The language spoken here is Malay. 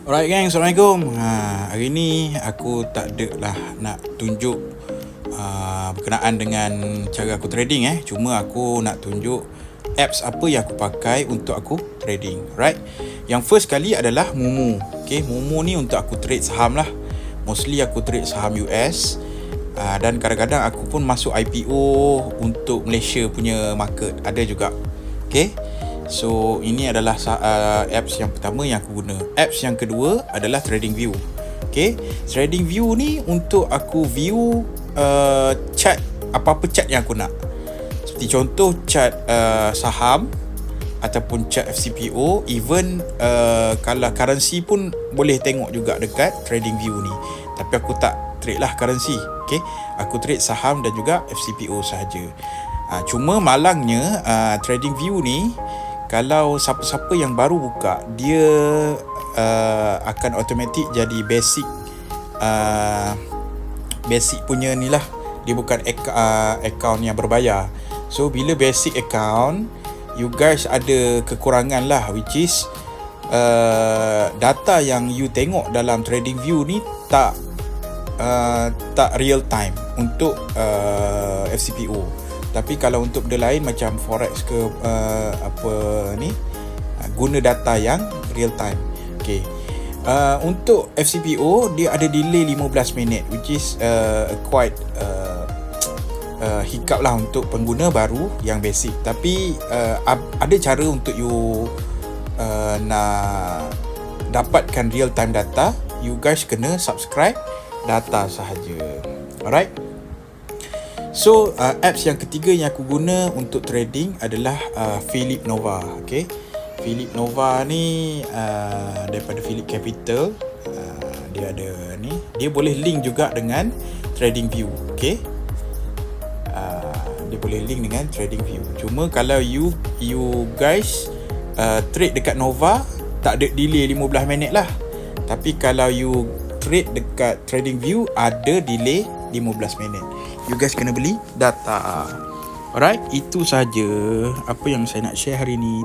Alright gang, Assalamualaikum. Hari ni aku tak ada lah nak tunjuk berkenaan dengan cara aku trading Cuma aku nak tunjuk apps apa yang aku pakai untuk aku trading. Right. Yang first kali adalah Momo. Okay, Momo ni untuk aku trade saham lah. Mostly aku trade saham US. Dan kadang-kadang aku pun masuk IPO untuk Malaysia punya market. Ada juga. Okay. So ini adalah apps yang pertama yang aku guna. Apps yang kedua adalah TradingView. Okay, TradingView ni untuk aku view chart, apa-apa chart yang aku nak. Seperti contoh chart saham ataupun chart FCPO. Even kalau currency pun boleh tengok juga dekat TradingView ni. Tapi aku tak trade lah currency. Okay, aku trade saham dan juga FCPO sahaja. Cuma malangnya TradingView ni, kalau siapa-siapa yang baru buka, dia akan automatic jadi basic punya ni lah. Dia bukan account yang berbayar. So bila basic account, you guys ada kekurangan lah, which is data yang you tengok dalam TradingView ni tak real time untuk FCPO. Tapi kalau untuk benda lain macam forex ke guna data yang real time. Okay. Untuk FCPO dia ada delay 15 minit, which is quite hiccup lah untuk pengguna baru yang basic. Tapi ada cara untuk you nak dapatkan real time data. You guys kena subscribe data sahaja. Alright. So apps yang ketiga yang aku guna untuk trading adalah Philip Nova. Okay, Philip Nova ni daripada Philip Capital. Dia ada ni, dia boleh link juga dengan TradingView. Okay, dia boleh link dengan TradingView. Cuma kalau you guys trade dekat Nova, tak ada delay 15 minit lah. Tapi kalau you trade dekat TradingView, ada delay 15 minit. You guys kena beli data. Alright, itu sahaja apa yang saya nak share hari ni.